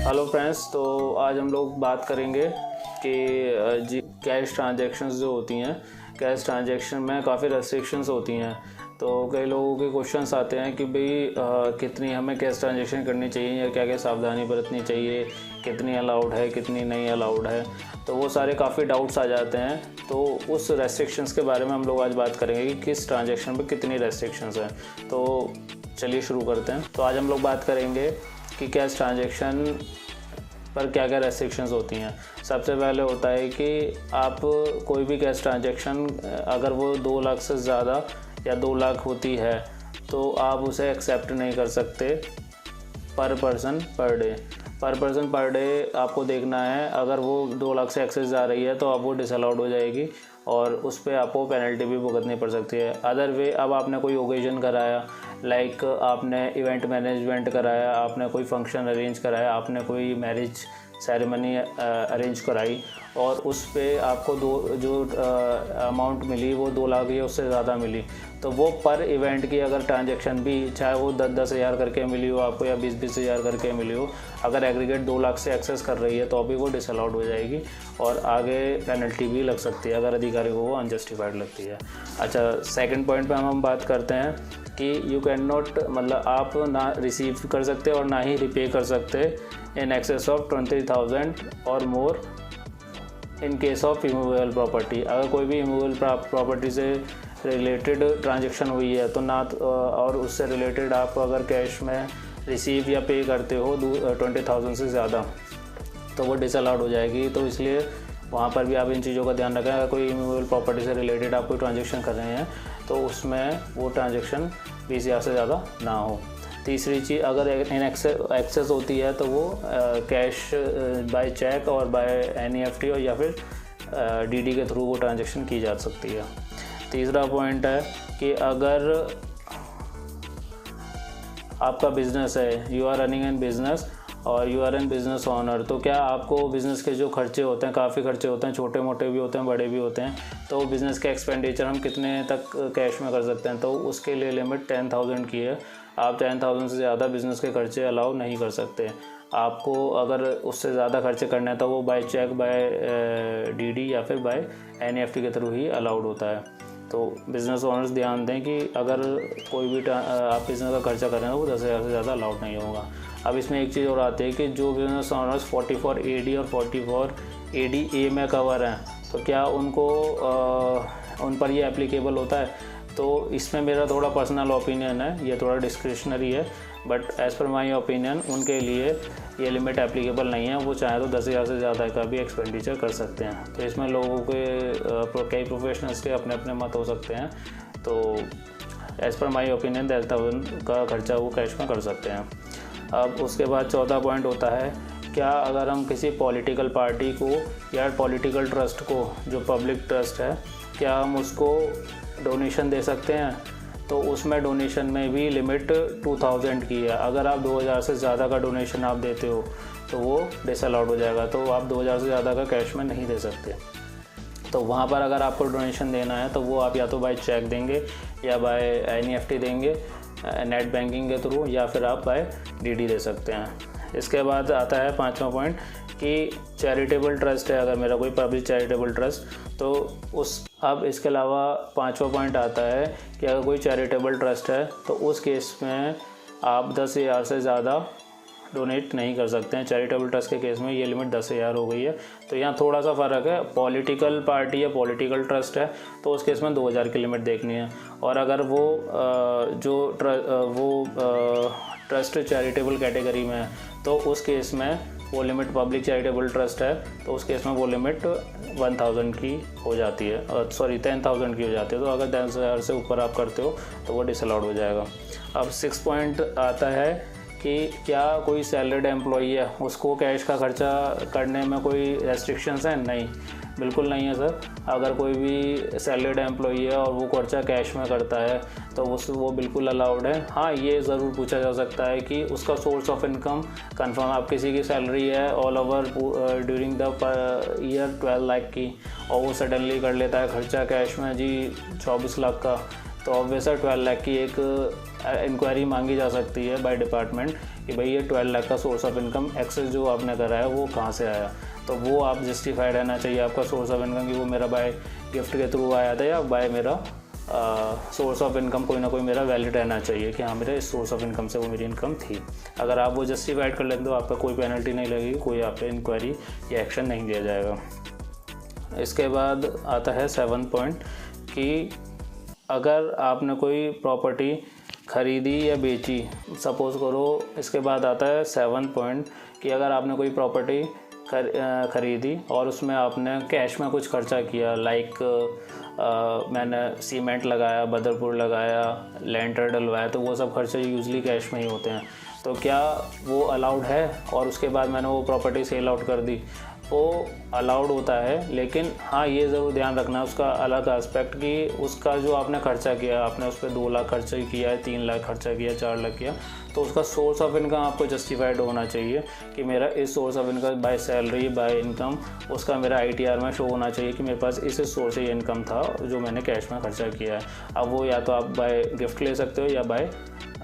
Hello friends, तो आज हम लोग बात करेंगे कि जी कैश ट्रांजैक्शंस जो होती हैं, कैश ट्रांजैक्शन में काफ़ी रेस्ट्रिक्शंस होती हैं। तो कई लोगों के क्वेश्चंस आते हैं कि भाई कितनी हमें कैश ट्रांजैक्शन करनी चाहिए या क्या क्या सावधानी बरतनी चाहिए, कितनी अलाउड है कितनी नहीं अलाउड है। तो वो सारे काफ़ी डाउट्स आ जाते हैं। तो उस रेस्ट्रिक्शंस के बारे में हम लोग आज बात करेंगे कि किस ट्रांजैक्शन पे कितनी रेस्ट्रिक्शंस हैं। तो चलिए शुरू करते हैं। तो आज हम लोग बात करेंगे कि कैश ट्रांजैक्शन पर क्या क्या रेस्ट्रिक्शंस होती हैं। सबसे पहले होता है कि आप कोई भी कैश ट्रांजैक्शन अगर वो 2 लाख से ज़्यादा या 2 लाख होती है तो आप उसे एक्सेप्ट नहीं कर सकते पर पर्सन पर डे आपको देखना है। अगर वो 2 लाख से एक्सेस जा रही है तो अब वो डिसअलाउड हो जाएगी और उस पर आपको पेनल्टी भी भुगतनी पड़ सकती है। अदर वे, अब आपने कोई ओकेजन कराया, लाइक आपने इवेंट मैनेजमेंट कराया, आपने कोई फंक्शन अरेंज कराया, आपने कोई मैरिज सेरेमनी अरेंज कराई और उस पे आपको जो अमाउंट मिली वो 2 लाख या उससे ज़्यादा मिली, तो वो पर इवेंट की अगर ट्रांजैक्शन भी, चाहे वो 10-10 हज़ार करके मिली हो आपको या 20-20 हज़ार करके मिली हो, अगर एग्रीगेट 2 लाख से एक्सेस कर रही है तो अभी वो डिसअलाउड हो जाएगी और आगे पेनल्टी भी लग सकती है अगर अधिकारी को वो अनजस्टिफाइड लगती है। अच्छा, सेकंड पॉइंट पे हम बात करते हैं कि यू कैन नॉट, मतलब आप ना रिसीव कर सकते और ना ही रिपे कर सकते इन एक्सेस ऑफ 20,000 और more in case of immovable property. अगर कोई भी इमूवेबल प्रॉपर्टी से रिलेटेड ट्रांजैक्शन हुई है तो ना और उससे रिलेटेड आप अगर कैश में रिसीव या पे करते हो 20,000 से ज़्यादा तो वो डिसअलाउड हो जाएगी। तो इसलिए वहाँ पर भी आप इन चीज़ों का ध्यान रखें। अगर कोई इमूवेबल प्रॉपर्टी से रिलेटेड आप कोई ट्रांजैक्शन कर रहे हैं तो उसमें वो ट्रांजैक्शन 20,000 से ज़्यादा ना हो। तीसरी चीज़, अगर इन एक्सेस होती है तो वो कैश बाय चेक और बाय NEFT और या फिर DD के थ्रू वो ट्रांजैक्शन की जा सकती है। तीसरा पॉइंट है कि अगर आपका बिज़नेस है, you are running an business और you are an business owner, तो क्या आपको बिज़नेस के जो खर्चे होते हैं, काफ़ी खर्चे होते हैं, छोटे मोटे भी होते हैं बड़े भी होते हैं, तो बिज़नेस के एक्सपेंडिचर हम कितने तक कैश में कर सकते हैं, तो उसके लिए लिमिट 10,000 की है। आप 10,000 से ज़्यादा बिज़नेस के खर्चे अलाउ नहीं कर सकते। आपको अगर उससे ज़्यादा खर्चे करने हैं तो वो बाय चेक, बाय DD या फिर बाय NEFT के थ्रू ही अलाउड होता है। तो बिज़नेस ओनर्स ध्यान दें कि अगर कोई भी आप बिज़नेस का खर्चा कर रहे हैं तो वो 10,000 से ज़्यादा अलाउड नहीं होगा। अब इसमें एक चीज़ और आती है कि जो बिज़नेस ओनर्स 44AD और 44ADA में कवर हैं तो क्या उनको उन पर ये एप्लीकेबल होता है। तो इसमें मेरा थोड़ा पर्सनल ओपिनियन है, ये थोड़ा डिस्क्रिशनरी है, but as per my opinion उनके लिए ये लिमिट एप्लीकेबल नहीं है। वो चाहे तो 10,000 से ज़्यादा का भी एक्सपेंडिचर कर सकते हैं। तो इसमें लोगों के कई प्रोफेशनल्स के अपने अपने मत हो सकते हैं। तो एज़ पर माई ओपिनियन 10,000 का खर्चा वो कैश में कर सकते हैं। अब उसके बाद चौथा पॉइंट होता है, क्या अगर हम किसी पॉलिटिकल पार्टी को या पॉलिटिकल ट्रस्ट को, जो पब्लिक ट्रस्ट है, क्या हम उसको डोनेशन दे सकते हैं। तो उसमें डोनेशन में भी लिमिट 2,000 की है। अगर आप 2,000 से ज़्यादा का डोनेशन आप देते हो तो वो डिसअलाउड हो जाएगा। तो आप 2,000 से ज़्यादा का कैश में नहीं दे सकते। तो वहाँ पर अगर आपको डोनेशन देना है तो वो आप या तो बाय चेक देंगे या बाय NEFT देंगे नेट बैंकिंग के थ्रू, या फिर आप बाय DD दे सकते हैं। इसके बाद आता है 5वां पॉइंट कि चैरिटेबल ट्रस्ट है, अगर मेरा कोई पब्लिक चैरिटेबल ट्रस्ट, तो उस अब इसके अलावा 5वां पॉइंट आता है कि अगर कोई चैरिटेबल ट्रस्ट है तो उस केस में आप 10,000 से ज़्यादा डोनेट नहीं कर सकते हैं। चैरिटेबल ट्रस्ट के केस में ये लिमिट 10,000 हो गई है। तो यहाँ थोड़ा सा फ़र्क है। पॉलिटिकल पार्टी या पॉलिटिकल ट्रस्ट है तो उस केस में 2,000 की लिमिट देखनी है। और अगर वो ट्रस्ट चैरिटेबल कैटेगरी में है तो उस केस में वो लिमिट, पब्लिक चैरिटेबल ट्रस्ट है तो उस केस में वो लिमिट 1,000 की हो जाती है, 10,000 की हो जाती है। तो अगर 10,000 से ऊपर आप करते हो तो वो डिसअलाउड हो जाएगा। अब 6 पॉइंट आता है कि क्या कोई सैलरीड एम्प्लॉई है उसको कैश का खर्चा करने में कोई रेस्ट्रिक्शंस हैं। नहीं, बिल्कुल नहीं है सर। अगर कोई भी सैलरीड एम्प्लॉई है और वो खर्चा कैश में करता है तो वो बिल्कुल अलाउड है। हाँ, ये ज़रूर पूछा जा सकता है कि उसका सोर्स ऑफ इनकम कंफर्म, आप किसी की सैलरी है all over during the year 12 lakh की और वो सडनली कर लेता है खर्चा कैश में जी 24 लाख का, तो ऑब्वियस है 12 लाख की एक इंक्वायरी मांगी जा सकती है बाय डिपार्टमेंट कि भाई ये 12 लाख का सोर्स ऑफ इनकम एक्सेस जो आपने करा है वो कहाँ से आया। तो वो आप जस्टिफाइड रहना चाहिए आपका सोर्स ऑफ इनकम कि वो मेरा बाय गिफ्ट के थ्रू आया था या बाय मेरा सोर्स ऑफ इनकम कोई ना कोई मेरा वैलिड रहना चाहिए कि हाँ मेरे इस सोर्स ऑफ इनकम से वो मेरी इनकम थी। अगर आप वो जस्टिफाइड कर लेते तो आपका कोई पेनल्टी नहीं लगेगी, कोई आप पे इंक्वायरी या एक्शन नहीं लिया जाएगा। इसके बाद आता है 7 पॉइंट कि अगर आपने कोई प्रॉपर्टी ख़रीदी या बेची, सपोज़ करो, इसके बाद आता है 7 पॉइंट कि अगर आपने कोई प्रॉपर्टी ख़रीदी और उसमें आपने कैश में कुछ खर्चा किया, लाइक मैंने सीमेंट लगाया, बदरपुर लगाया, लेंटर डलवाया, तो वो सब खर्चे यूजली कैश में ही होते हैं। तो क्या वो अलाउड है? और उसके बाद मैंने वो प्रॉपर्टी सेल आउट कर दी, वो अलाउड होता है, लेकिन हाँ ये ज़रूर ध्यान रखना उसका अलग एस्पेक्ट कि उसका जो आपने खर्चा किया, आपने उस पर 2 लाख खर्चा किया है, 3 लाख खर्चा किया, 4 लाख किया, तो उसका सोर्स ऑफ इनकम आपको जस्टिफाइड होना चाहिए कि मेरा इस source of income by salary, by income, उसका मेरा ITR में शो होना चाहिए कि मेरे पास इस सोर्स से इनकम था जो मैंने कैश में खर्चा किया है। अब वो या तो आप बाय गिफ्ट ले सकते हो या बाय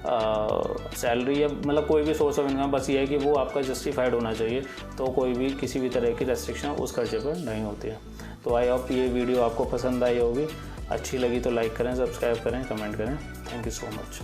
सैलरी, या मतलब कोई भी सोर्स ऑफ इनकम, बस ये है कि वो आपका जस्टिफाइड होना चाहिए, तो कोई भी किसी भी तरह की रेस्ट्रिक्शन उस खर्चे पर नहीं होती है। तो आई होप ये वीडियो आपको पसंद आई होगी, अच्छी लगी तो लाइक करें, सब्सक्राइब करें, कमेंट करें। Thank you so much.